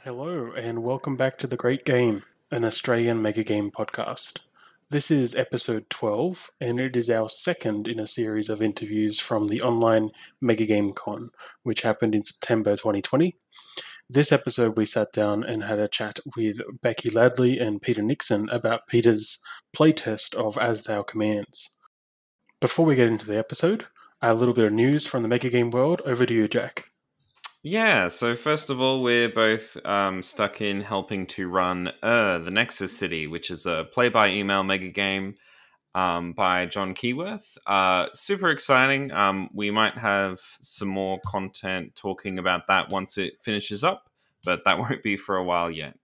Hello, and welcome back to The Great Game, an Australian mega game podcast. This is episode 12, and it is our second in a series of interviews from the online Mega Game Con, which happened in September 2020. This episode, we sat down and had a chat with Becky Ladley and Peter Nixon about Peter's playtest of As Thou Commands. Before we get into the episode, a little bit of news from the mega game world. Over to you, Jack. Yeah, so first of all, we're both stuck in helping to run the Nexus City, which is a play-by-email mega game by John Keyworth. Super exciting. We might have some more content talking about that once it finishes up, but that won't be for a while yet.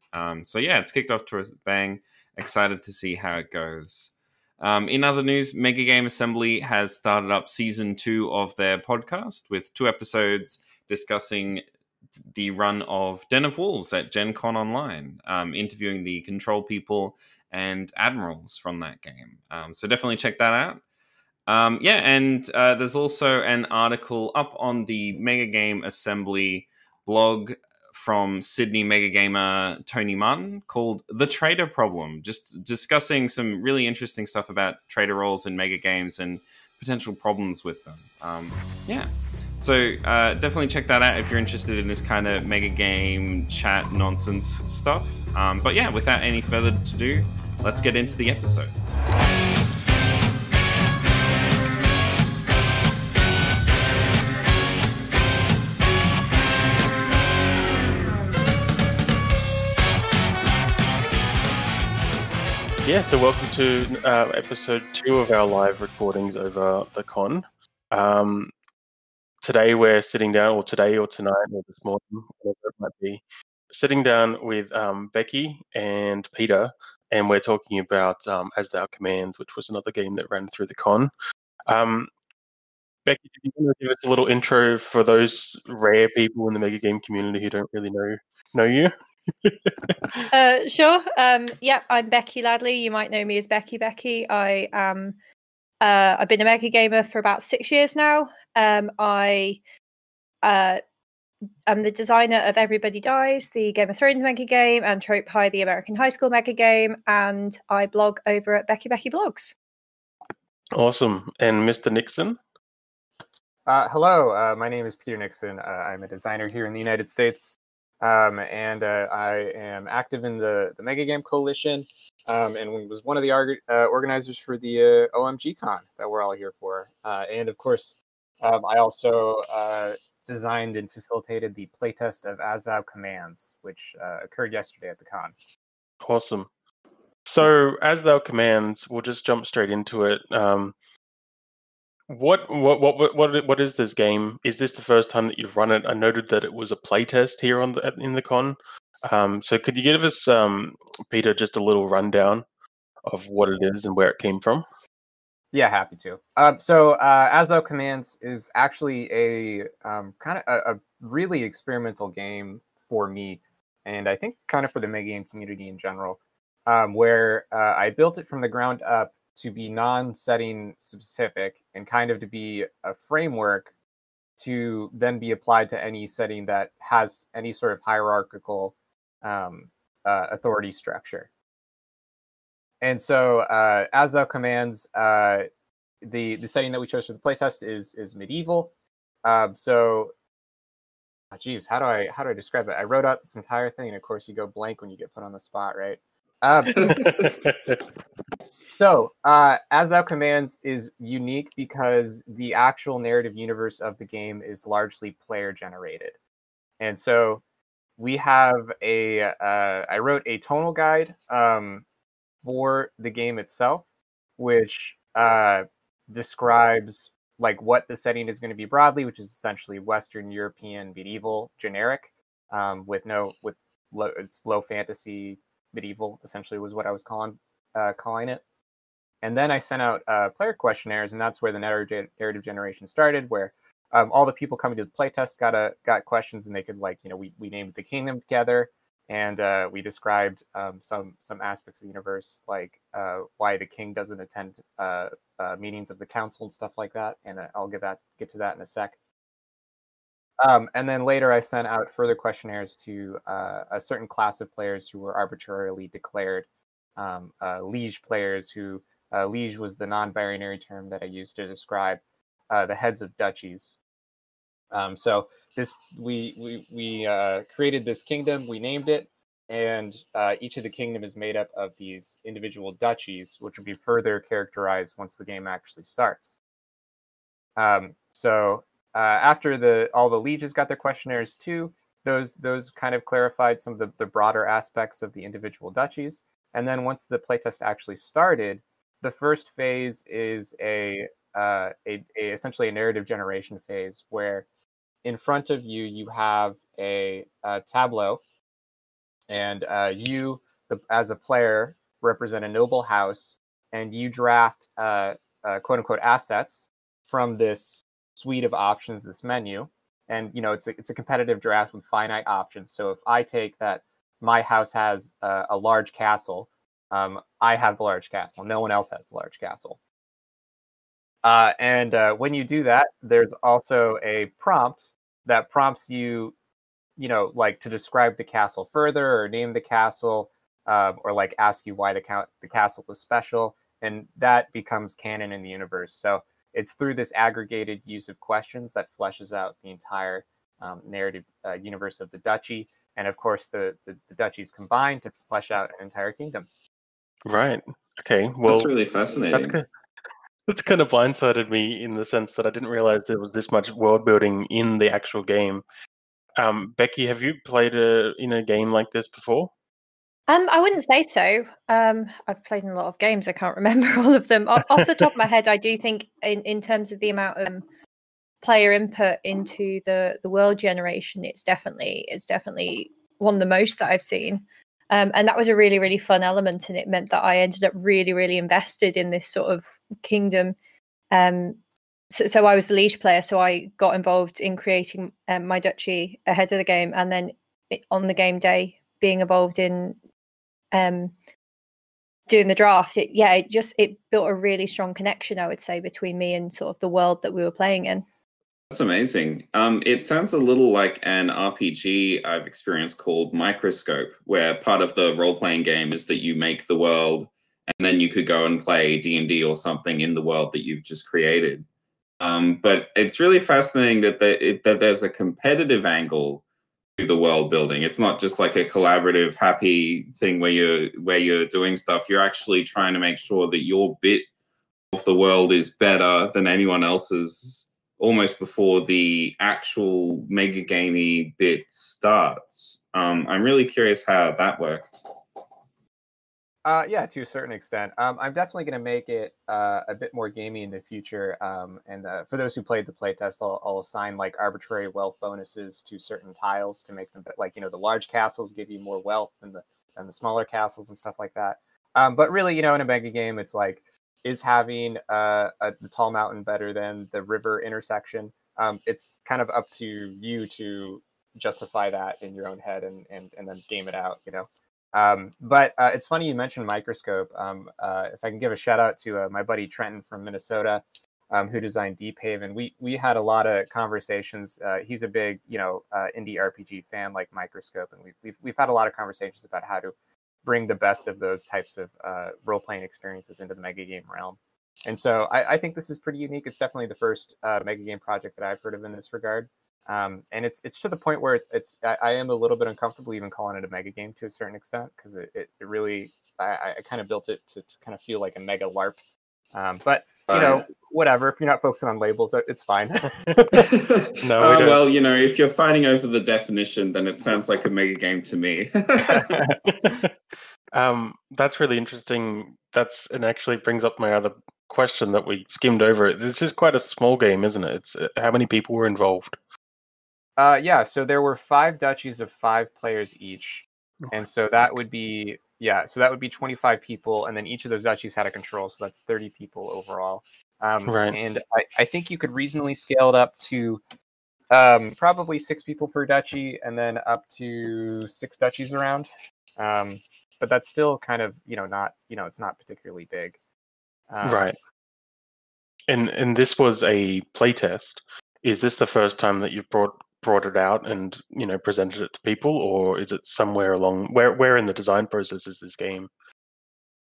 So yeah, it's kicked off to a bang. Excited to see how it goes. In other news, Mega Game Assembly has started up season 2 of their podcast with 2 episodes discussing the run of Den of Wolves at Gen Con Online, interviewing the control people and admirals from that game. So definitely check that out. There's also an article up on the Mega Game Assembly blog from Sydney Mega Gamer Tony Martin called The Trader Problem, just discussing some really interesting stuff about trader roles in mega games and potential problems with them. So definitely check that out if you're interested in this kind of mega game chat nonsense stuff. But yeah, without any further ado, let's get into the episode. Yeah, so welcome to episode 2 of our live recordings over the con. Today we're sitting down, or today or tonight or this morning, whatever it might be, sitting down with Becky and Peter, and we're talking about As Thou Commands, which was another game that ran through the con. Becky, do you want to give us a little intro for those rare people in the mega game community who don't really know you? Sure. I'm Becky Ladley. You might know me as Becky. I am. I've been a mega gamer for about 6 years now. I am the designer of Everybody Dies, the Game of Thrones mega game, and Trope High, the American high school mega game, and I blog over at Becky Blogs. Awesome. And Mr. Nixon? Hello, my name is Peter Nixon. I'm a designer here in the United States, and I am active in the Mega Game Coalition, and was one of the organizers for the OMG-Con that we're all here for. And of course, I also designed and facilitated the playtest of As Thou Commands, which occurred yesterday at the con. Awesome. So, As Thou Commands, we'll just jump straight into it. What is this game? Is this the first time that you've run it? I noted that it was a playtest here in the con. So could you give us, Peter, just a little rundown of what it is and where it came from? Yeah, happy to. So As Thou Commands is actually a kind of a really experimental game for me, and I think kind of for the mega game community in general, where I built it from the ground up to be non-setting specific and kind of to be a framework to then be applied to any setting that has any sort of hierarchical authority structure. And so As Thou Commands, the setting that we chose for the playtest is medieval. How do I describe it? I wrote out this entire thing, and of course you go blank when you get put on the spot, right? So, As Thou Commands is unique because the actual narrative universe of the game is largely player generated. And so we have I wrote a tonal guide for the game itself, which describes like what the setting is going to be broadly, which is essentially Western European medieval generic, it's low fantasy medieval, essentially was what I was calling it. And then I sent out player questionnaires, and that's where the narrative generation started, where all the people coming to the playtest got questions, and they could we named the kingdom together, and we described some aspects of the universe, like why the king doesn't attend meetings of the council and stuff like that. And I'll get to that in a sec. And then later I sent out further questionnaires to a certain class of players who were arbitrarily declared liege players who liege was the non-binary term that I used to describe the heads of duchies. So this we created this kingdom, we named it, and each of the kingdom is made up of these individual duchies, which will be further characterized once the game actually starts. So after all the lieges got their questionnaires too, those kind of clarified some of the broader aspects of the individual duchies. And then once the playtest actually started, the first phase is essentially a narrative generation phase where in front of you you have a tableau, and you, as a player, represent a noble house, and you draft quote unquote assets from this suite of options, this menu. And it's a competitive draft with finite options. So if I take that my house has a large castle, I have the large castle. No one else has the large castle. And when you do that, there's also a prompt that prompts you, like to describe the castle further or name the castle, or like ask you why the castle was special. And that becomes canon in the universe. So it's through this aggregated use of questions that fleshes out the entire narrative universe of the duchy. And of course, the duchies combine to flesh out an entire kingdom. Right. Okay. Well, that's really fascinating. That's kind of blindsided me in the sense that I didn't realize there was this much world building in the actual game. Becky, have you played in a game like this before? I wouldn't say so. I've played in a lot of games. I can't remember all of them. Off the top of my head, I do think in terms of the amount of player input into the world generation, it's definitely one of the most that I've seen. And that was a really, really fun element, and it meant that I ended up really, really invested in this sort of kingdom. So I was the liege player, so I got involved in creating my duchy ahead of the game, and then on the game day, being involved in doing the draft. It built a really strong connection, I would say, between me and sort of the world that we were playing in. That's amazing. It sounds a little like an RPG I've experienced called Microscope, where part of the role-playing game is that you make the world, and then you could go and play D&D or something in the world that you've just created. But it's really fascinating that there's a competitive angle to the world building. It's not just like a collaborative, happy thing where you're doing stuff. You're actually trying to make sure that your bit of the world is better than anyone else's almost before the actual mega gamey bit starts. I'm really curious how that worked. Yeah, to a certain extent. I'm definitely going to make it a bit more gamey in the future. And for those who played the playtest, I'll assign like arbitrary wealth bonuses to certain tiles to make them like, the large castles give you more wealth than the smaller castles and stuff like that. But really, in a mega game, it's like, is having the tall mountain better than the river intersection? It's kind of up to you to justify that in your own head and then game it out, But it's funny you mentioned Microscope. If I can give a shout out to my buddy Trenton from Minnesota, who designed Deep Haven. We had a lot of conversations. He's a big, indie RPG fan like Microscope, and we've had a lot of conversations about how to bring the best of those types of role-playing experiences into the mega game realm. And so I think this is pretty unique. It's definitely the first mega game project that I've heard of in this regard. And it's to the point where I am a little bit uncomfortable even calling it a mega game to a certain extent, because it really, I kind of built it to kind of feel like a mega LARP. But whatever, if you're not focusing on labels, it's fine. No, well, if you're fighting over the definition, then it sounds like a mega game to me. That's really interesting. And actually brings up my other question that we skimmed over. This is quite a small game, isn't it? It's how many people were involved? Yeah, so there were 5 duchies of 5 players each, and so that would be 25 people, and then each of those duchies had a control, so that's 30 people overall. Right. And I think you could reasonably scale it up to probably 6 people per duchy, and then up to 6 duchies around. But that's still kind of not it's not particularly big. Right. And this was a playtest. Is this the first time that you've brought brought it out and presented it to people, or is it somewhere along where in the design process is this game?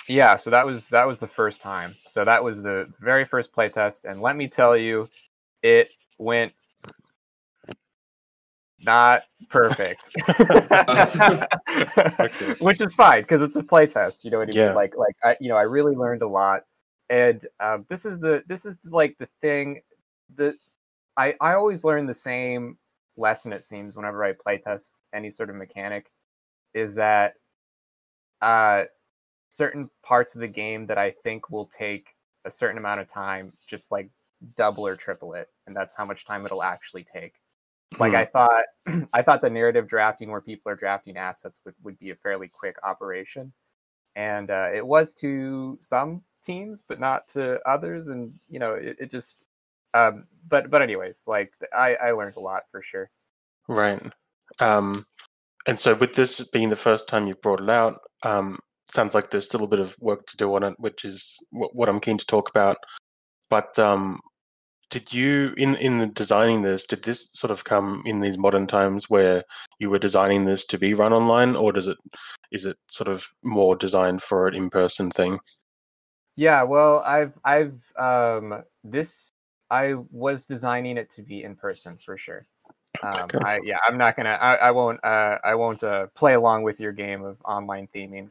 Yeah, so that was the first time. So that was the very first playtest, and let me tell you, it went not perfect. Okay. Which is fine because it's a playtest. You know what I Yeah. mean? Like I really learned a lot, and this is like the thing that I always learn the same lesson. It seems whenever I playtest any sort of mechanic, is that certain parts of the game that I think will take a certain amount of time, just like double or triple it, and that's how much time it'll actually take. Like I thought the narrative drafting where people are drafting assets would be a fairly quick operation, and it was to some teams, but not to others. And it just. But anyways, like I learned a lot for sure. Right. And so with this being the first time you've brought it out, sounds like there's still a bit of work to do on it, which is what I'm keen to talk about. But did you, in the designing this, did this sort of come in these modern times where you were designing this to be run online, or is it sort of more designed for an in-person thing? Yeah, well, I was designing it to be in person for sure. Okay. I'm not gonna. I won't play along with your game of online theming.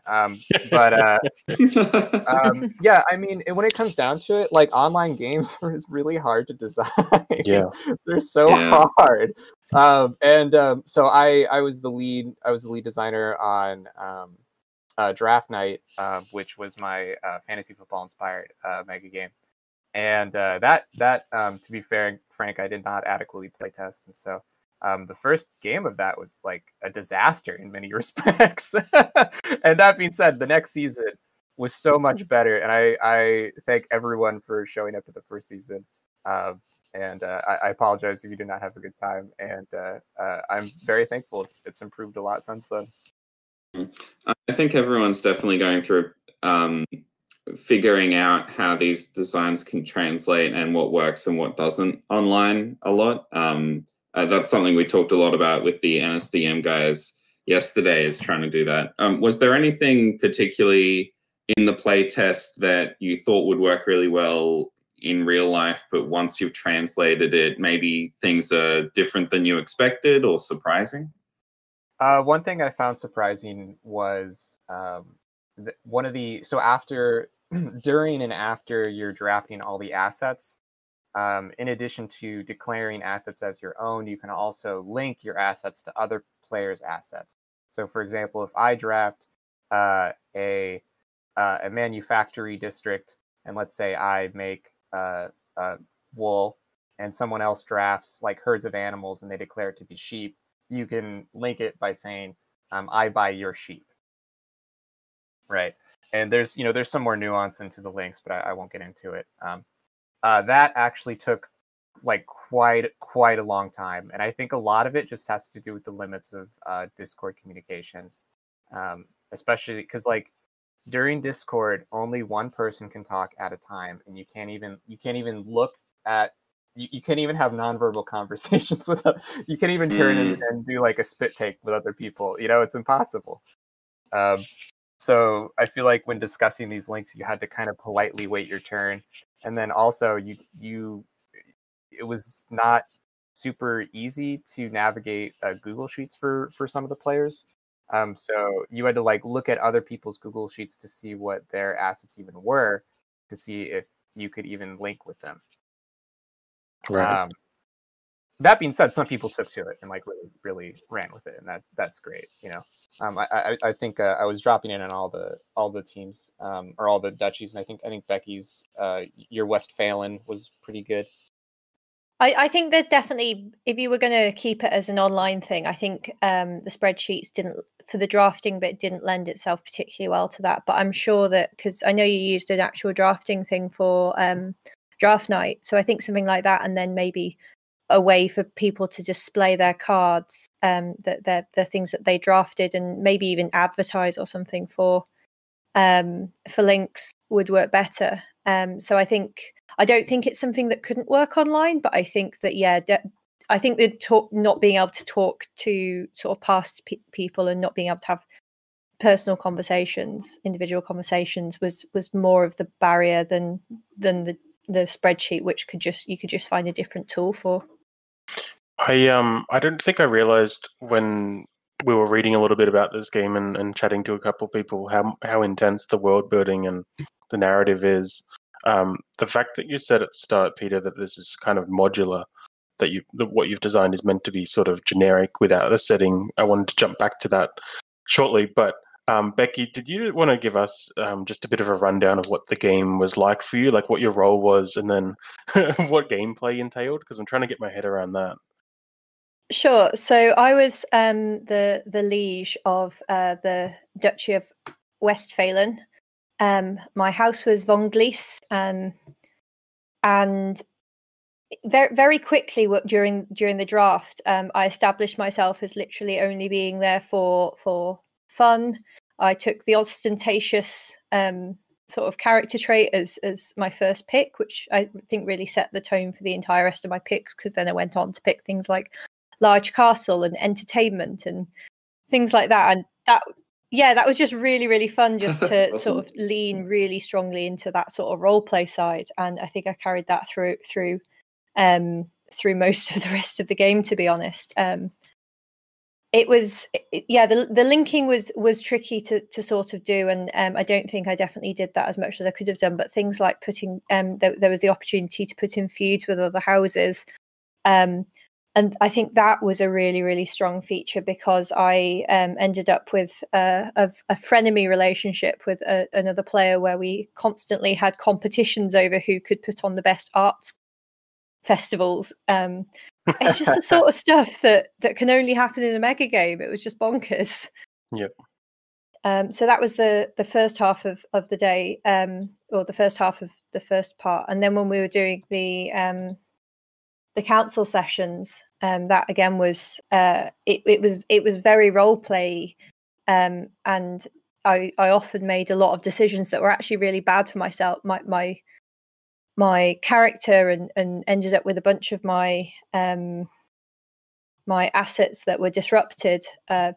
Yeah, I mean, when it comes down to it, like online games are really hard to design. Yeah. They're so hard. So I was the lead. I was the lead designer on Draft Night, which was my fantasy football inspired mega game. And that to be fair and frank, I did not adequately play test, and so the first game of that was like a disaster in many respects. And that being said, the next season was so much better, and I thank everyone for showing up to the first season. And I apologize if you did not have a good time, and I'm very thankful. It's improved a lot since then. I think everyone's definitely going through figuring out how these designs can translate and what works and what doesn't online a lot. That's something we talked a lot about with the NSDM guys yesterday, is trying to do that. Was there anything particularly in the play test that you thought would work really well in real life, but once you've translated it, maybe things are different than you expected or surprising? One thing I found surprising was during and after you're drafting all the assets, in addition to declaring assets as your own, you can also link your assets to other players' assets. So, for example, if I draft a manufactory district, and let's say I make wool, and someone else drafts like herds of animals and they declare it to be sheep, you can link it by saying, I buy your sheep. Right. And there's some more nuance into the links, but I won't get into it. That actually took like quite a long time. And I think a lot of it just has to do with the limits of Discord communications. Especially because like during Discord, only one person can talk at a time, and you can't even look at, you can't even have nonverbal conversations with them. You can't even turn and do like a spit take with other people. It's impossible. So I feel like when discussing these links, you had to kind of politely wait your turn. And then also it was not super easy to navigate Google Sheets for some of the players. So you had to like look at other people's Google Sheets to see what their assets even were, to see if you could even link with them. Right. That being said, some people took to it and like really ran with it, and that's great. I think I was dropping in on all the teams or all the duchies, and I think Becky's your Westphalen was pretty good. I think there's definitely, if you were going to keep it as an online thing, I think the spreadsheets didn't, for the drafting bit, didn't lend itself particularly well to that. But I'm sure that, because I know you used an actual drafting thing for draft night, so I think something like that, and then maybe a way for people to display their cards, that the things that they drafted, and maybe even advertise or something for links would work better. So I don't think it's something that couldn't work online, but I think that I think the not being able to talk to sort of past people and not being able to have personal conversations, individual conversations, was more of the barrier than the spreadsheet, which you could just find a different tool for. I don't think I realized when we were reading a little bit about this game and chatting to a couple of people how intense the world building and the narrative is. The fact that you said at the start, Peter, that this is kind of modular, that what you've designed is meant to be sort of generic without a setting. I wanted to jump back to that shortly, but Becky, did you want to give us just a bit of a rundown of what the game was like for you, like what your role was, and then what gameplay entailed? Because I'm trying to get my head around that. Sure. So I was the liege of the Duchy of Westphalen. My house was Von Glies, and very, very quickly during the draft, I established myself as literally only being there for fun. I took the ostentatious sort of character trait as my first pick, which I think really set the tone for the entire rest of my picks, because then I went on to pick things like large castle and entertainment and things like that. And that was just really, really fun, just to Awesome. sort of lean really strongly into that sort of role play side. And I think I carried that through most of the rest of the game, to be honest. It was, the linking was tricky to sort of do, and I don't think I definitely did that as much as I could have done. But things like putting there was the opportunity to put in feuds with other houses, and I think that was a really, really strong feature, because I ended up with a frenemy relationship with another player, where we constantly had competitions over who could put on the best arts festivals. It's just the sort of stuff that can only happen in a mega game. It was just bonkers. Yep. So that was the first half of the day, or the first half of the first part. And then when we were doing the council sessions, that again was it was very role play, and I often made a lot of decisions that were actually really bad for myself, my character, and ended up with a bunch of my my assets that were disrupted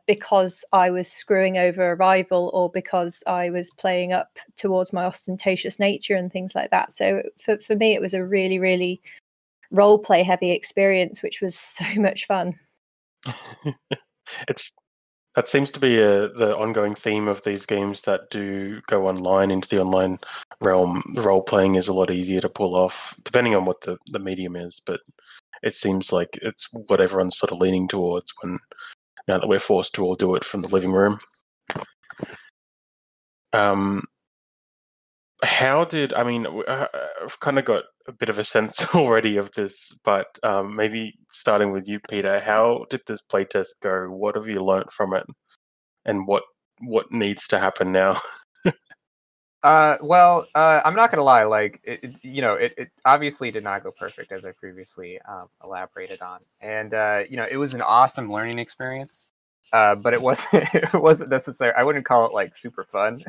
because I was screwing over a rival, or because I was playing up towards my ostentatious nature and things like that. So for me, it was a really, really role play heavy experience, which was so much fun. That seems to be the ongoing theme of these games that do go online, into the online realm. The role playing is a lot easier to pull off, depending on what the medium is. But it seems like it's what everyone's sort of leaning towards now that we're forced to all do it from the living room. I've kind of got a bit of a sense already of this, but maybe starting with you, Peter, how did this playtest go? What have you learnt from it, and what needs to happen now? Well, I'm not gonna lie. Like, it obviously did not go perfect, as I previously elaborated on, and it was an awesome learning experience. But it wasn't necessary. I wouldn't call it like super fun.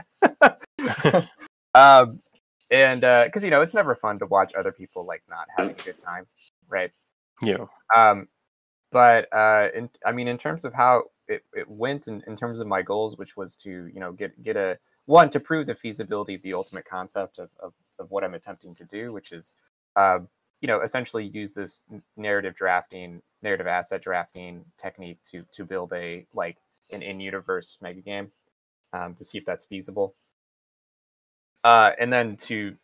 And because it's never fun to watch other people like not having a good time, right? Yeah. But in terms of how it went, in terms of my goals, which was to get to prove the feasibility of the ultimate concept of what I'm attempting to do, which is essentially use this narrative asset drafting technique to build an in-universe mega game, to see if that's feasible. And then to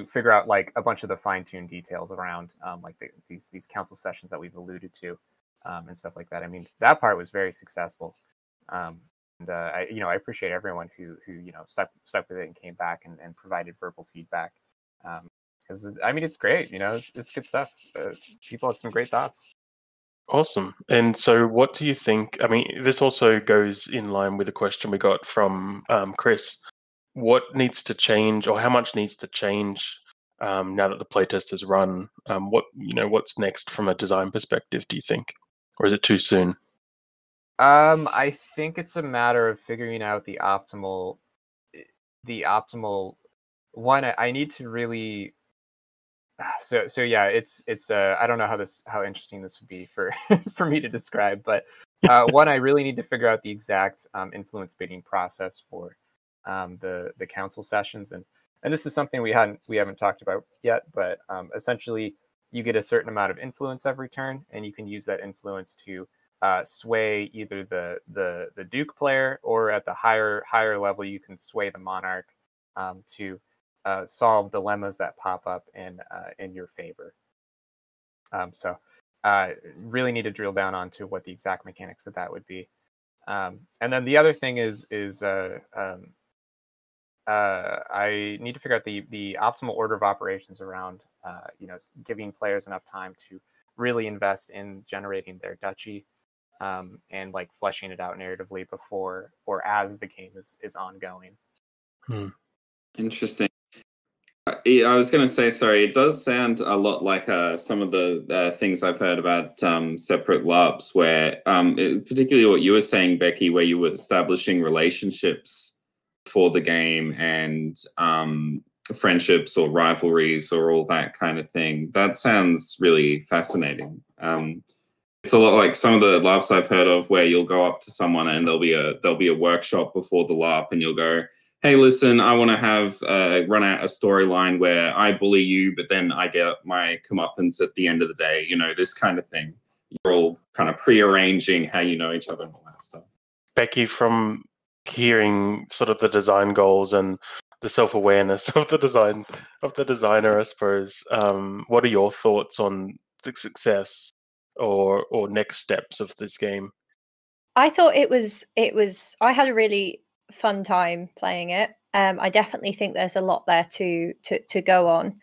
figure out like a bunch of the fine-tuned details around these council sessions that we've alluded to, and stuff like that. I mean, that part was very successful, and I appreciate everyone who stuck with it and came back and provided verbal feedback, because it's great. It's good stuff. People have some great thoughts. Awesome. And so what do you think? I mean, this also goes in line with a question we got from Chris. What needs to change, or how much needs to change now that the playtest is run? What's next from a design perspective, do you think? Or is it too soon? I think it's a matter of figuring out the optimal one. I need to really So yeah, it's I don't know how interesting this would be for for me to describe, but one, I really need to figure out the exact influence bidding process for the council sessions, and this is something we haven't talked about yet, but essentially you get a certain amount of influence every turn, and you can use that influence to sway either the Duke player, or at the higher level you can sway the monarch to solve dilemmas that pop up in your favor. So really need to drill down onto what the exact mechanics of that would be. And then the other thing is I need to figure out the optimal order of operations around giving players enough time to really invest in generating their duchy, and like fleshing it out narratively before or as the game is ongoing. Interesting. I was going to say, sorry, it does sound a lot like some of the things I've heard about separate LARPs, where particularly what you were saying, Becky, where you were establishing relationships for the game and friendships or rivalries or all that kind of thing. That sounds really fascinating. It's a lot like some of the LARPs I've heard of, where you'll go up to someone and there'll be a workshop before the LARP, and you'll go, hey, listen, I want to have run out a storyline where I bully you, but then I get my comeuppance at the end of the day. You know, this kind of thing. You're all kind of pre-arranging how you know each other and all that stuff. Becky, from hearing sort of the design goals and the self-awareness of the designer, I suppose, what are your thoughts on the success or next steps of this game? I thought it was. I had a really fun time playing it. I definitely think there's a lot there to go on.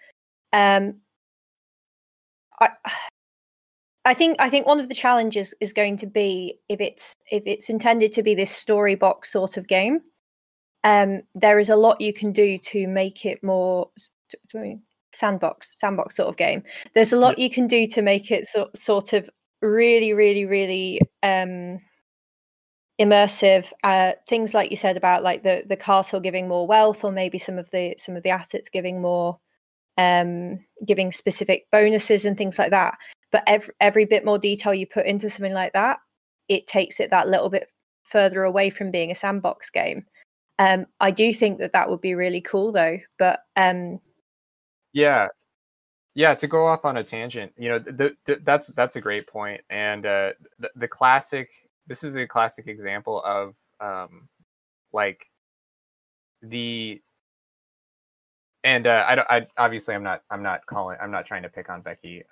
I think one of the challenges is going to be if it's intended to be this story box sort of game. There is a lot you can do to make it more sandbox sort of game. There's a lot you can do to make it sort of really, really, really immersive. Things like you said about like the castle giving more wealth, or maybe some of the assets giving more, giving specific bonuses and things like that. But every bit more detail you put into something like that, it takes it that little bit further away from being a sandbox game. I do think that would be really cool though, but yeah, to go off on a tangent, that's a great point. And the classic, this is a classic example of like the, and I obviously I'm not trying to pick on Becky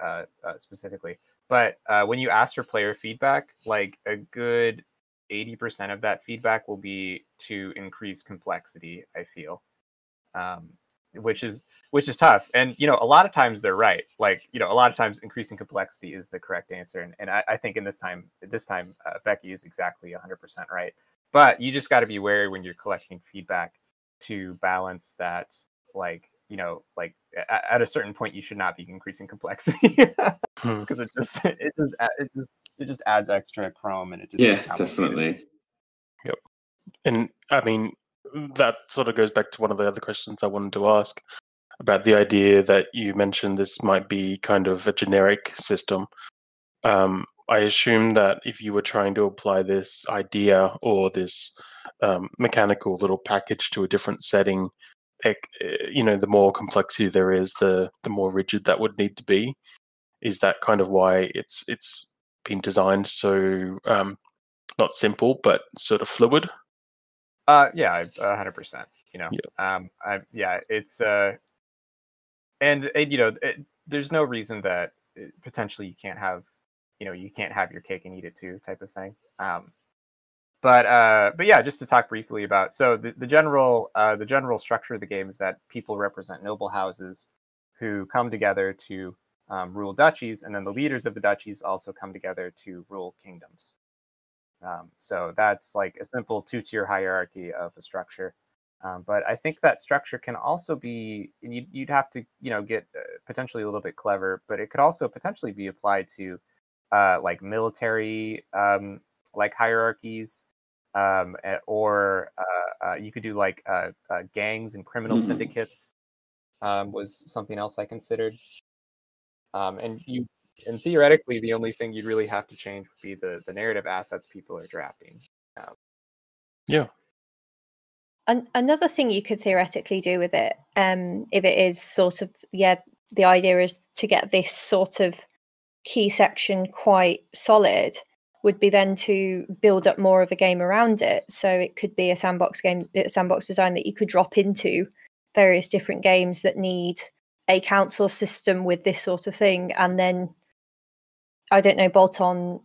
specifically, but when you ask for player feedback, like a good 80% of that feedback will be to increase complexity, I feel, which is tough. And a lot of times they're right. Like a lot of times increasing complexity is the correct answer, and I think in this time Becky is exactly 100% right. But you just got to be wary when you're collecting feedback to balance that. Like at a certain point you should not be increasing complexity, because it just adds extra chrome, and it just definitely. Yep. And I mean, that sort of goes back to one of the other questions I wanted to ask about the idea that you mentioned this might be kind of a generic system. I assume that if you were trying to apply this idea or this mechanical little package to a different setting, the more complexity there is, the more rigid that would need to be. Is that kind of why it's been designed so not simple but sort of fluid? Yeah, 100%. It's and there's no reason that potentially you can't have your cake and eat it too type of thing. But yeah, just to talk briefly about, so the general structure of the game is that people represent noble houses who come together to rule duchies, and then the leaders of the duchies also come together to rule kingdoms. So that's like a simple 2-tier hierarchy of a structure. But I think that structure can also be, and you'd have to get potentially a little bit clever, but it could also potentially be applied to like military like hierarchies. Or you could do like gangs and criminal syndicates was something else I considered. And theoretically, the only thing you'd really have to change would be the narrative assets people are drafting. Yeah. Another thing you could theoretically do with it, if it is sort of, the idea is to get this sort of key section quite solid, would be then to build up more of a game around it. So it could be a sandbox game, a sandbox design that you could drop into various different games that need a council system with this sort of thing, and then, I don't know, bolt on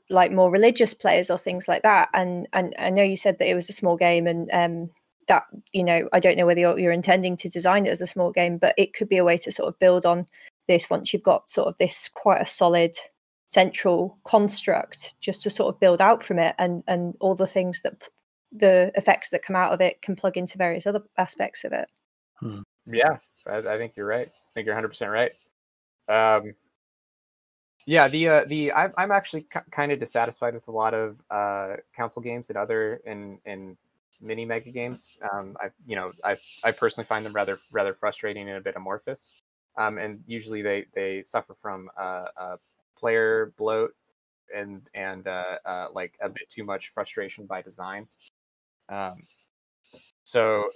like more religious players or things like that. And I know you said that it was a small game, and that, I don't know whether you're intending to design it as a small game, but it could be a way to sort of build on this once you've got sort of this quite a solid central construct, just to sort of build out from it, and all the things that the effects that come out of it can plug into various other aspects of it. Yeah, I think you're right. I think you're 100% right. Yeah, I'm actually kind of dissatisfied with a lot of council games and other in mini mega games. I personally find them rather frustrating and a bit amorphous. And usually they suffer from player bloat and like a bit too much frustration by design. So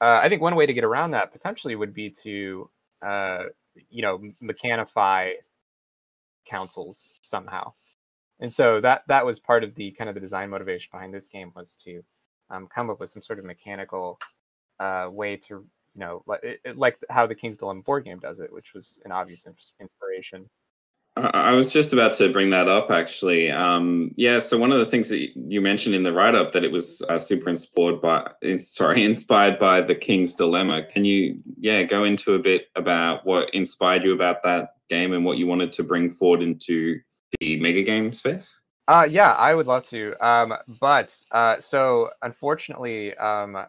I think one way to get around that potentially would be to mechanify councils somehow. And so that was part of the kind of the design motivation behind this game, was to come up with some sort of mechanical way to, like how the King's Dilemma board game does it, which was an obvious inspiration. I was just about to bring that up, actually. So one of the things that you mentioned in the write-up, that it was super inspired by the King's Dilemma. Can you, go into a bit about what inspired you about that game and what you wanted to bring forward into the mega game space? Yeah, I would love to. So unfortunately, I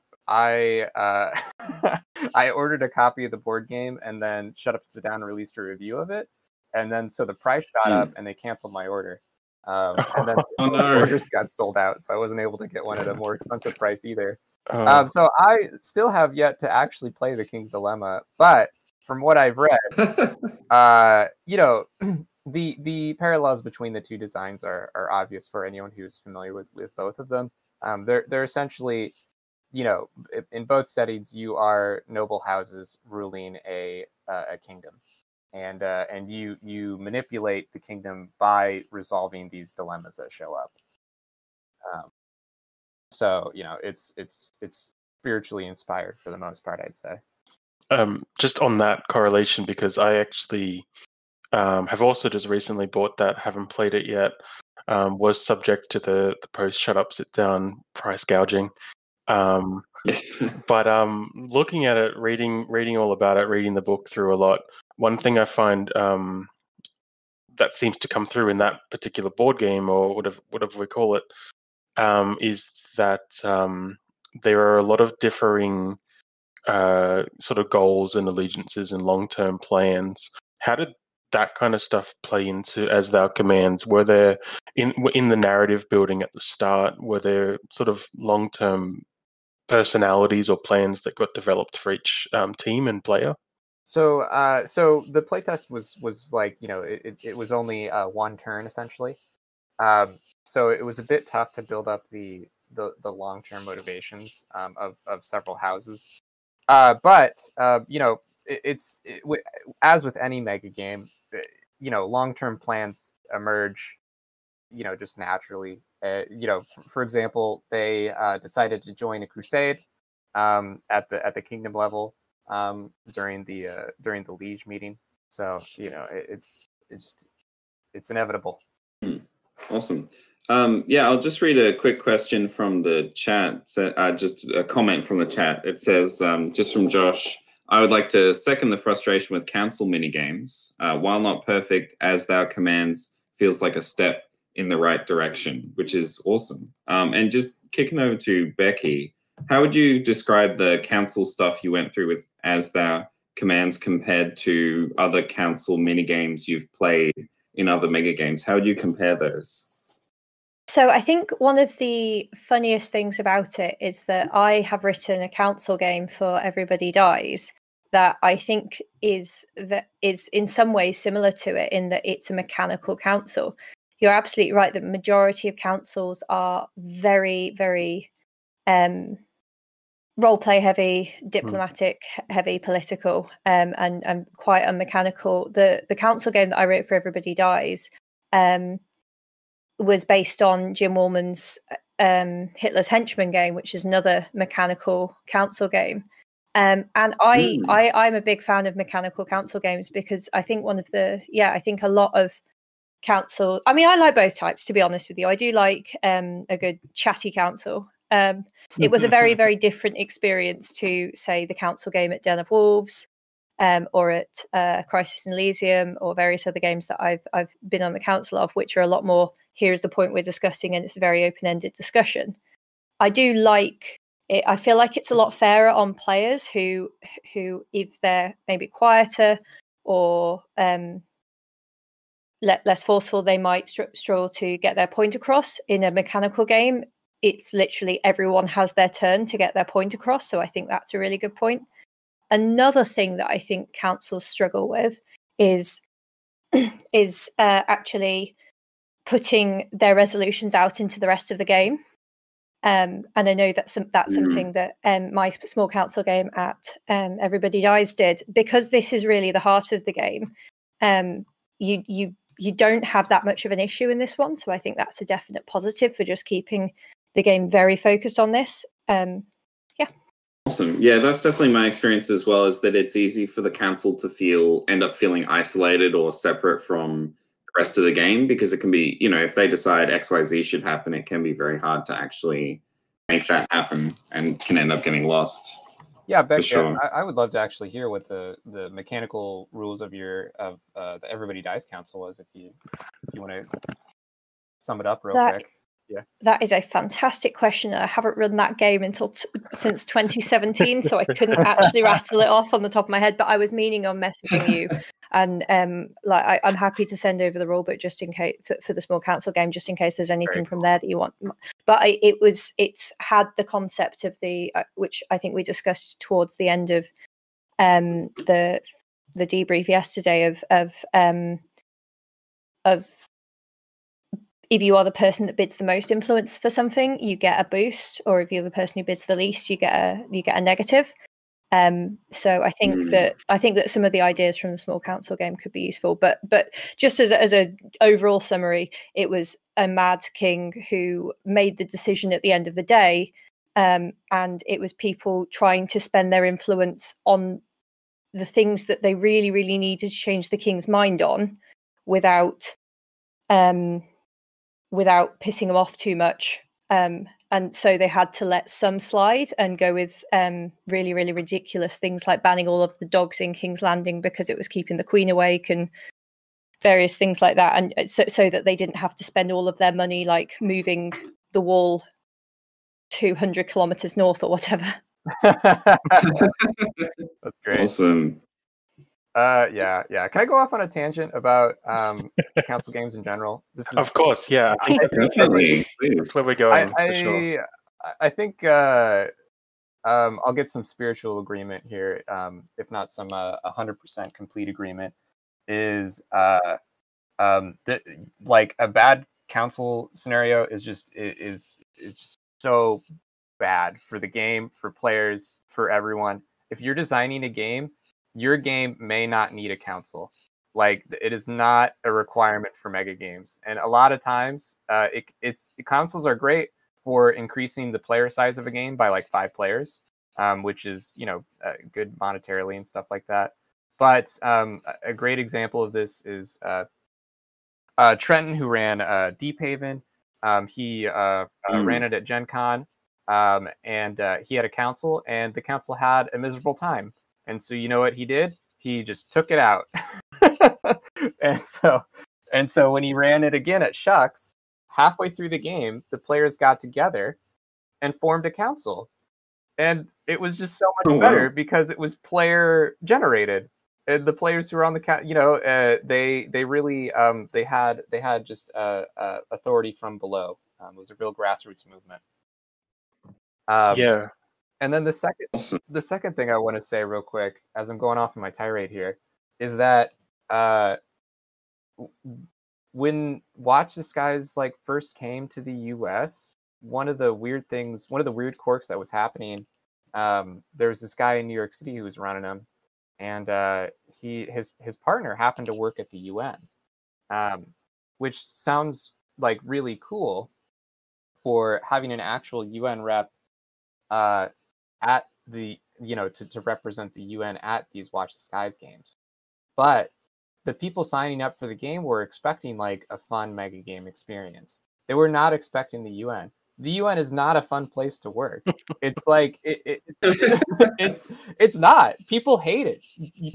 I ordered a copy of the board game and then shut up and sit down and released a review of it. And then so the price shot up and they canceled my order. And then the orders got sold out, so I wasn't able to get one at a more expensive price either. So I still have yet to actually play the King's Dilemma, but from what I've read, the parallels between the two designs are obvious for anyone who's familiar with both of them. They're essentially, in both settings, you are noble houses ruling a kingdom. And you manipulate the kingdom by resolving these dilemmas that show up. So it's spiritually inspired for the most part, I'd say. Just on that correlation, because I actually have also just recently bought that, haven't played it yet. Was subject to the post shut up, sit down price gouging. But looking at it, reading all about it, reading the book through a lot, one thing I find that seems to come through in that particular board game, or whatever we call it, is that there are a lot of differing sort of goals and allegiances and long-term plans. How did that kind of stuff play into As Thou Commands? Were there, in the narrative building at the start, were there sort of long-term personalities or plans that got developed for each team and player? So the playtest was like, it was only one turn essentially. So it was a bit tough to build up the long-term motivations of several houses. But as with any mega game, long-term plans emerge, just naturally. For example, they decided to join a crusade at the kingdom level during the liege meeting. So it's inevitable. Awesome. I'll just read a quick question from the chat. Just a comment from the chat. It says, just from Josh, I would like to second the frustration with council minigames. While not perfect, As Thou Commands feels like a step in the right direction, which is awesome. And just kicking over to Becky, how would you describe the council stuff you went through with As Thou Commands compared to other council minigames you've played in other mega games? How would you compare those? So I think one of the funniest things about it is that I have written a council game for Everybody Dies that I think is in some ways similar to it, in that it's a mechanical council. You're absolutely right. The majority of councils are very, very role play heavy, diplomatic heavy, political, and quite unmechanical. The council game that I wrote for Everybody Dies was based on Jim Wallman's Hitler's Henchman game, which is another mechanical council game. And I'm a big fan of mechanical council games, because I think I think a lot of council, I mean, I like both types, to be honest with you. I do like a good chatty council. It was a very, very different experience to, say, the council game at Den of Wolves, or at Crisis in Elysium, or various other games that I've been on the council of, which are a lot more, here's the point we're discussing, and it's a very open-ended discussion. I do like it. I feel like it's a lot fairer on players who if they're maybe quieter or less forceful, they might struggle to get their point across. In a mechanical game, it's literally everyone has their turn to get their point across. So I think that's a really good point. Another thing that I think councils struggle with is actually putting their resolutions out into the rest of the game. And I know that's something that my small council game at Everybody Dies did, because this is really the heart of the game. You don't have that much of an issue in this one, so I think that's a definite positive for just keeping the game very focused on this. Awesome. Yeah, that's definitely my experience as well, is that it's easy for the council to end up feeling isolated or separate from the rest of the game, because it can be, if they decide XYZ should happen, it can be very hard to actually make that happen and can end up getting lost. Yeah, Becky, sure. I would love to actually hear what the mechanical rules of the Everybody Dies Council was, if you want to sum it up real quick. Yeah, that is a fantastic question. I haven't run that game since 2017, so I couldn't actually rattle it off on the top of my head. But I was meaning on messaging you, and I'm happy to send over the rulebook just in case for the small council game, just in case there's anything from there that you want. But it's had the concept of the which I think we discussed towards the end of the debrief yesterday of if you are the person that bids the most influence for something, you get a boost, or if you're the person who bids the least, you get a negative. So I think that some of the ideas from the small council game could be useful. But just as a overall summary, it was a mad king who made the decision at the end of the day, and it was people trying to spend their influence on the things that they really, really needed to change the king's mind on, without pissing him off too much. And so they had to let some slide and go with really, really ridiculous things like banning all of the dogs in King's Landing because it was keeping the Queen awake, and various things like that. And so that they didn't have to spend all of their money like moving the wall 200 kilometers north or whatever. That's great. Awesome. Yeah. Can I go off on a tangent about council games in general? Of course, yeah. I think that's where we're going. I think I'll get some spiritual agreement here, if not some 100% complete agreement. Is like a bad council scenario is just so bad for the game, for players, for everyone. If you're designing a game, your game may not need a council. Like, it is not a requirement for mega games. And a lot of times, councils are great for increasing the player size of a game by like 5 players, which is, good monetarily and stuff like that. But a great example of this is Trenton, who ran Deep Haven. He ran it at Gen Con, and he had a council, and the council had a miserable time. And so you know what he did? He just took it out. and so when he ran it again at Shucks, halfway through the game, the players got together and formed a council. And it was just so much better because it was player generated. And the players who were on the they really they had just authority from below. It was a real grassroots movement. Yeah. And then the second thing I want to say real quick, as I'm going off on my tirade here, is that when Watch the Skies like first came to the U.S., one of the weird quirks that was happening, there was this guy in New York City who was running them, and his partner happened to work at the UN, which sounds like really cool for having an actual UN rep at the to represent the UN at these Watch the Skies games. But the people signing up for the game were expecting like a fun mega game experience. They were not expecting the UN. The UN is not a fun place to work. It's like it's not. People hate it.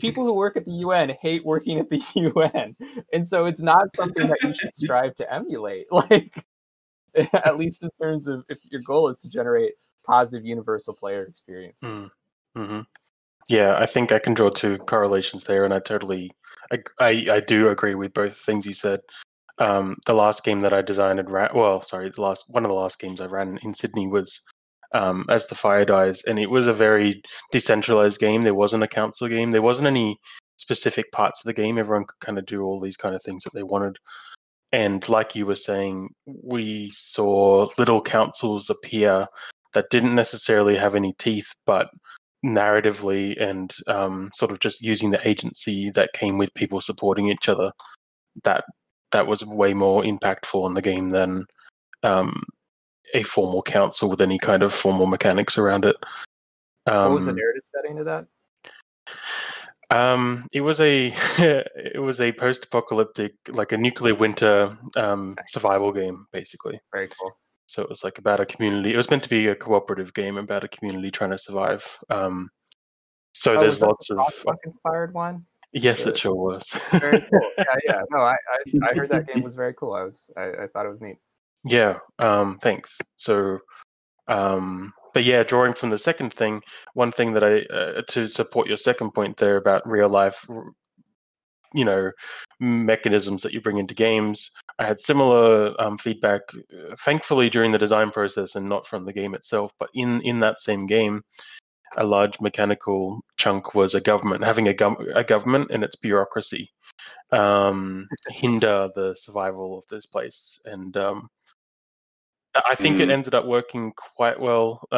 People who work at the UN hate working at the UN, and so it's not something that you should strive to emulate. Like, at least in terms of if your goal is to generate positive universal player experiences. Mm-hmm. Yeah, I think I can draw two correlations there, and I do agree with both things you said. The last game that I designed and ran, one of the last games I ran in Sydney was As the Fire Dies, and it was a very decentralized game. There wasn't a council game. There wasn't any specific parts of the game. Everyone could kind of do all these kind of things that they wanted. And like you were saying, we saw little councils appear that didn't necessarily have any teeth, but narratively and sort of just using the agency that came with people supporting each other, that was way more impactful in the game than a formal council with any kind of formal mechanics around it. What was the narrative setting of that? It was a post-apocalyptic, like a nuclear winter survival game, basically. Very cool. So it was like about a community. It was meant to be a cooperative game about a community trying to survive. So there's lots of inspired one. Yes, it sure was. Very cool. Yeah. No, I heard that game was very cool. I thought it was neat. Yeah. Thanks. So, but yeah, drawing from the second thing, one thing that I to support your second point there about real life, mechanisms that you bring into games. I had similar feedback, thankfully during the design process and not from the game itself, but in that same game, a large mechanical chunk was a government having a government and its bureaucracy hinder the survival of this place, and I think it ended up working quite well.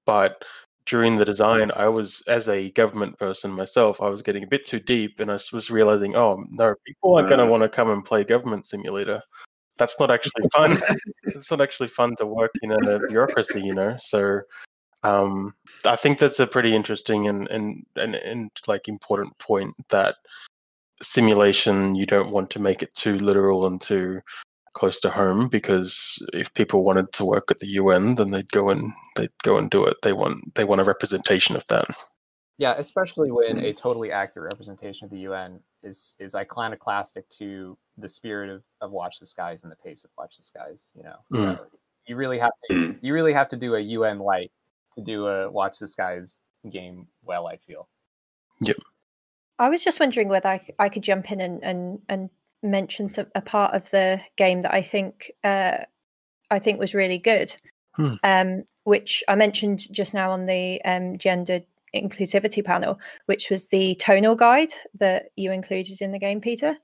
But during the design, I was, as a government person myself, I was getting a bit too deep, and I was realizing, oh no, people are going to want to come and play Government Simulator. That's not actually fun. It's not actually fun to work in a bureaucracy, So. I think that's a pretty interesting and like important point, that simulation, you don't want to make it too literal and too close to home, because if people wanted to work at the UN, then they'd go and do it. They want a representation of that. Yeah, especially when a totally accurate representation of the UN is iconoclastic to the spirit of Watch the Skies and the pace of Watch the Skies. So you really have to do a UN light to do a Watch the Skies game well, I feel. Yep. I was just wondering whether I could jump in and mention a part of the game that I think was really good, which I mentioned just now on the gender inclusivity panel, which was the tonal guide that you included in the game, Peter.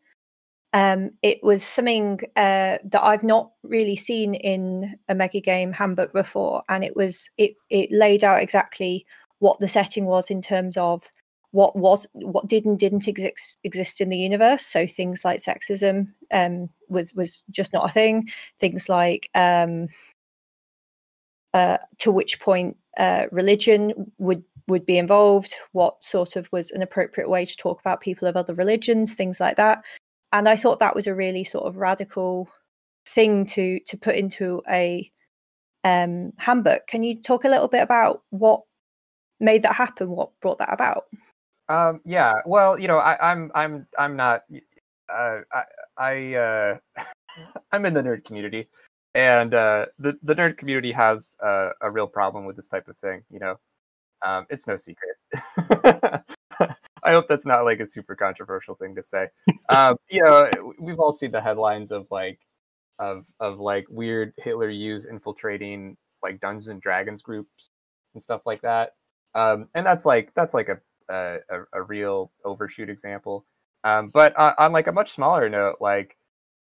It was something that I've not really seen in a mega game handbook before, and it laid out exactly what the setting was in terms of what didn't exist in the universe. So things like sexism was just not a thing. Things like to which point religion would be involved, what sort of was an appropriate way to talk about people of other religions, things like that. And I thought that was a really sort of radical thing to put into a handbook. Can you talk a little bit about what made that happen? What brought that about? Yeah. Well, I'm not. I'm in the nerd community, and the nerd community has a real problem with this type of thing. It's no secret. I hope that's not like a super controversial thing to say. We've all seen the headlines of weird Hitler Youths infiltrating like Dungeons and Dragons groups and stuff like that. And that's like a real overshoot example. But on like a much smaller note, like,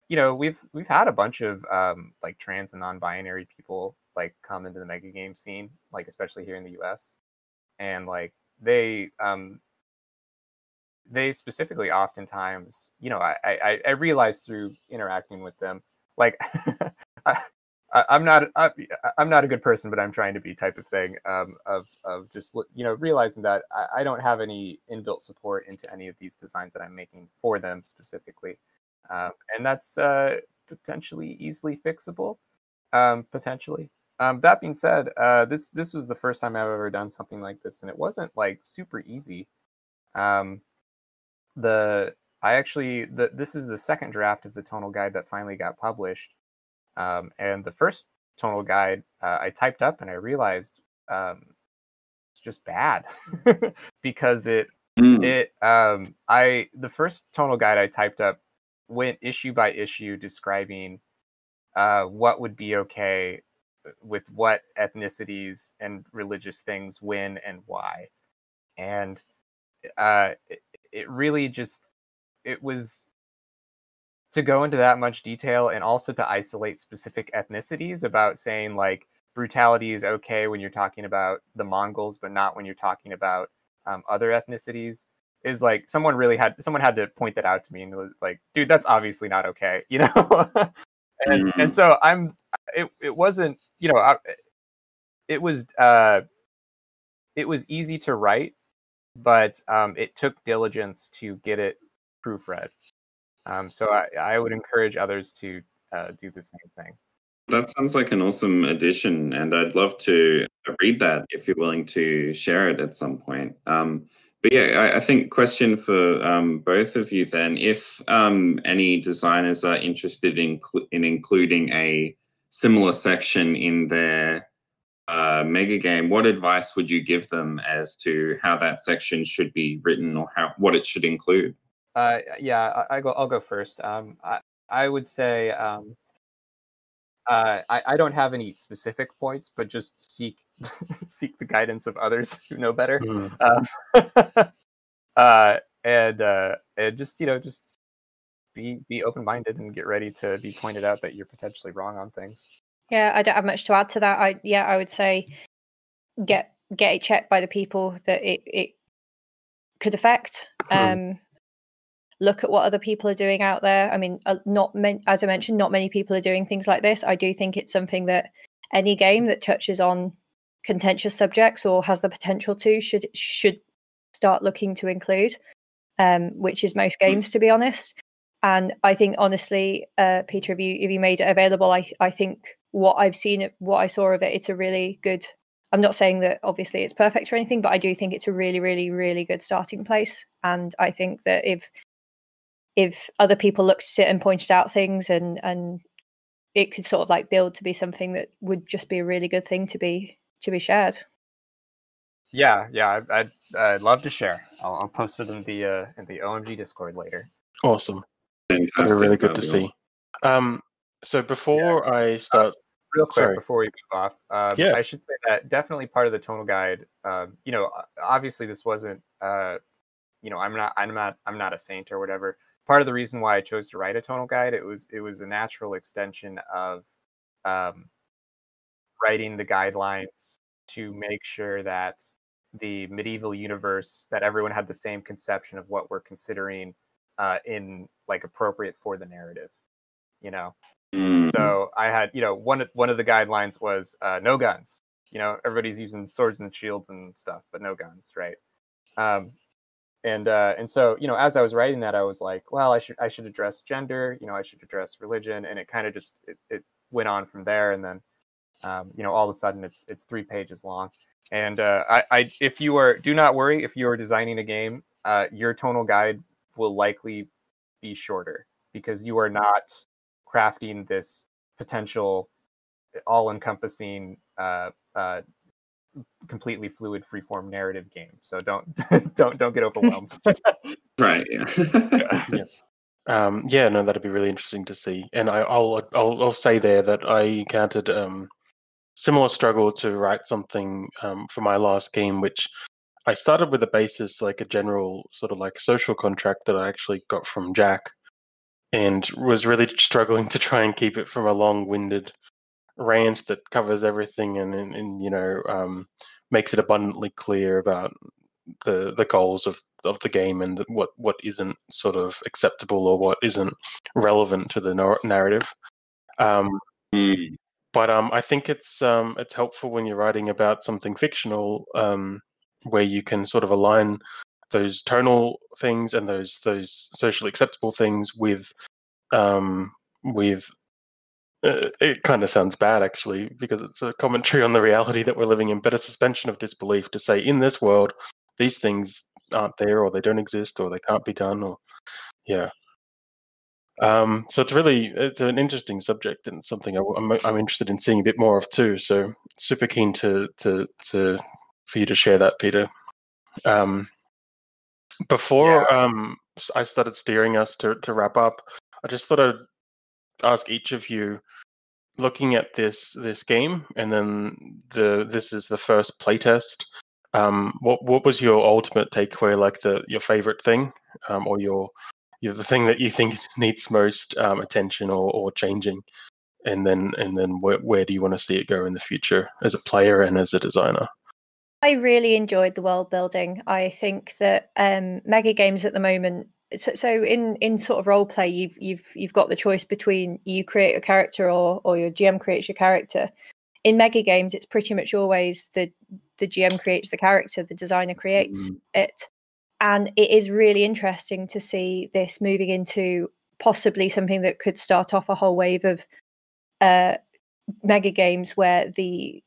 you know, we've had a bunch of like trans and non-binary people like come into the mega game scene, like especially here in the US, and like they specifically oftentimes, you know, I realized through interacting with them, like I'm not a good person, but I'm trying to be type of thing, of just, you know, realizing that I don't have any inbuilt support into any of these designs that I'm making for them specifically, and that's potentially easily fixable, potentially. That being said, this was the first time I've ever done something like this, and it wasn't like super easy. This is the second draft of the tonal guide that finally got published. And the first tonal guide I typed up, and I realized it's just bad because the first tonal guide I typed up went issue by issue describing what would be okay with what ethnicities and religious things when and why, and it really just, it was to go into that much detail and also to isolate specific ethnicities about saying like brutality is okay when you're talking about the Mongols, but not when you're talking about other ethnicities, is like someone had to point that out to me, and it was like, dude, that's obviously not okay, you know. and so it wasn't, you know, it was easy to write, but it took diligence to get it proofread. So I would encourage others to do the same thing. That sounds like an awesome addition, and I'd love to read that if you're willing to share it at some point. But yeah, I think question for both of you then: if any designers are interested in including a similar section in their mega game, what advice would you give them as to how that section should be written, or what it should include? Yeah, I'll go first. I would say I don't have any specific points, but just seek the guidance of others who know better. And just, you know, just be open-minded and get ready to be pointed out that you're potentially wrong on things. Yeah, I don't have much to add to that. I would say get it checked by the people that it could affect. Look at what other people are doing out there. I mean, as I mentioned, not many people are doing things like this. I do think it's something that any game that touches on contentious subjects or has the potential to should start looking to include, which is most games, to be honest. And I think, honestly, Peter, if you made it available, I think what I've seen, what I saw of it, it's a really good. I'm not saying that obviously it's perfect or anything, but I do think it's a really, really, really good starting place. And I think that if other people looked at it and pointed out things, and it could sort of like build to be something that would just be a really good thing to be shared. Yeah, I'd love to share. I'll post it in the OMG Discord later. Awesome. Fantastic. Really good to see. So before I start, real quick, before we move off, yeah, I should say that definitely part of the tonal guide. You know, obviously this wasn't. You know, I'm not a saint or whatever. Part of the reason why I chose to write a tonal guide, it was a natural extension of writing the guidelines to make sure that the medieval universe, that everyone had the same conception of what we're considering in like appropriate for the narrative, you know. So I had, you know, one of the guidelines was no guns. You know, everybody's using swords and shields and stuff, but no guns, right? And so, you know, as I was writing that, I was like, well, I should address gender, you know, I should address religion, and it kind of just it went on from there, and then you know, all of a sudden it's 3 pages long. And if you are, do not worry, if you are designing a game, your tonal guide will likely be shorter because you are not crafting this potential all-encompassing completely fluid freeform narrative game. So don't get overwhelmed. Right. Yeah. No, that'd be really interesting to see. And I'll say there that I encountered similar struggle to write something for my last game, which I started with a basis like a general sort of like social contract that I actually got from Jack, and was really struggling to try and keep it from a long-winded rant that covers everything and makes it abundantly clear about the goals of the game and what isn't sort of acceptable or what isn't relevant to the narrative. But I think it's helpful when you're writing about something fictional, where you can sort of align those tonal things and those socially acceptable things with it kind of sounds bad actually, because it's a commentary on the reality that we're living in, but a suspension of disbelief to say in this world these things aren't there, or they don't exist, or they can't be done, or yeah. So it's an interesting subject and something I'm interested in seeing a bit more of too. So super keen to for you to share that, Peter. Before I started steering us to wrap up, I just thought I'd ask each of you, looking at this game, and then this is the first playtest. What was your ultimate takeaway? Like your favorite thing, or the thing that you think needs most attention or changing, and then where do you want to see it go in the future as a player and as a designer? I really enjoyed the world building. I think that mega games at the moment. So in sort of role play, you've got the choice between you create a character or your GM creates your character. In mega games, it's pretty much always the GM creates the character, the designer creates it. And it is really interesting to see this moving into possibly something that could start off a whole wave of mega games where the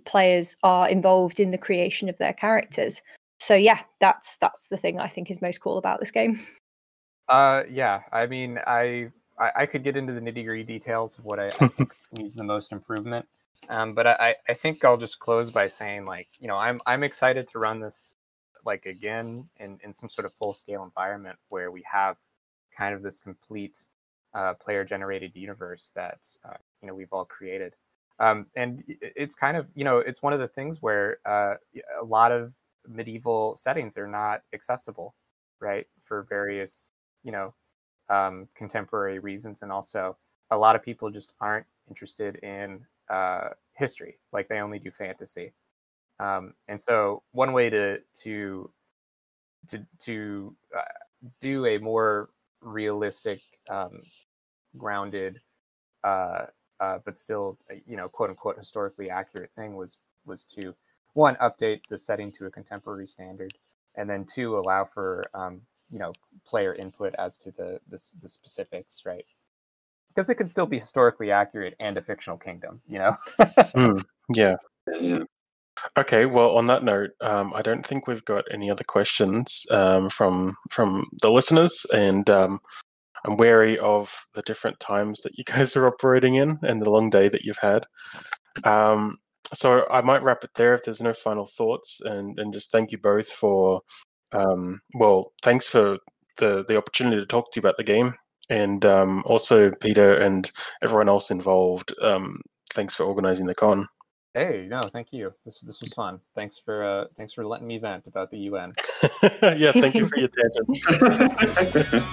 players are involved in the creation of their characters. So yeah, that's the thing I think is most cool about this game. Yeah, I mean, I could get into the nitty-gritty details of what I think needs the most improvement. But I think I'll just close by saying, like, I'm excited to run this like again in some sort of full-scale environment where we have kind of this complete player-generated universe that we've all created. And it's kind of, it's one of the things where a lot of medieval settings are not accessible, right, for various contemporary reasons, and also a lot of people just aren't interested in history, like they only do fantasy. And so one way to do a more realistic, grounded, but still, quote unquote historically accurate thing was to, one, update the setting to a contemporary standard, and then two, allow for player input as to the specifics, right? Because it could still be historically accurate and a fictional kingdom, Yeah. Okay, well, on that note, I don't think we've got any other questions from the listeners, and I'm wary of the different times that you guys are operating in and the long day that you've had. So I might wrap it there if there's no final thoughts, and just thank you both for, thanks for the opportunity to talk to you about the game, and also Peter and everyone else involved. Thanks for organizing the con. Hey, no, thank you. This was fun. Thanks for letting me vent about the UN. Yeah, thank you for your attention.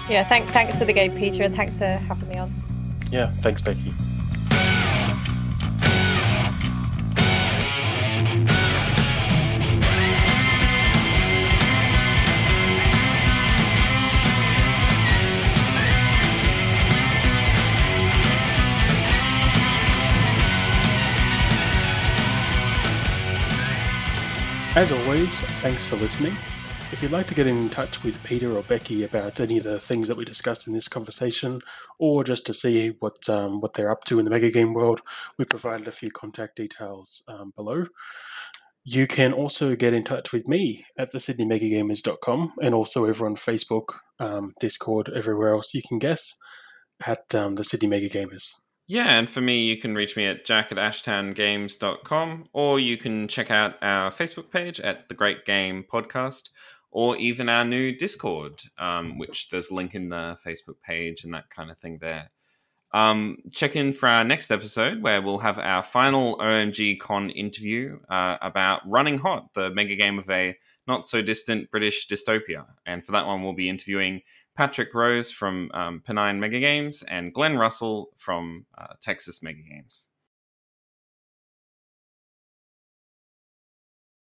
Yeah, thanks for the game, Peter, and thanks for having me on. Yeah, thanks, Becky. As always, thanks for listening. If you'd like to get in touch with Peter or Becky about any of the things that we discussed in this conversation, or just to see what they're up to in the mega game world, we provided a few contact details below. You can also get in touch with me at thesydneymagagamers.com, and also over on Facebook, Discord, everywhere else you can guess, at the Sydney Mega Gamers. Yeah, and for me, you can reach me at jack@ashtowngames.com, or you can check out our Facebook page at The Great Game Podcast, or even our new Discord, which there's a link in the Facebook page and that kind of thing there. Check in for our next episode where we'll have our final OMG-Con interview about Running Hot, the mega game of a not so distant British dystopia. And for that one, we'll be interviewing Patrick Rose from Pennine Mega Games and Glenn Russell from Texas Mega Games.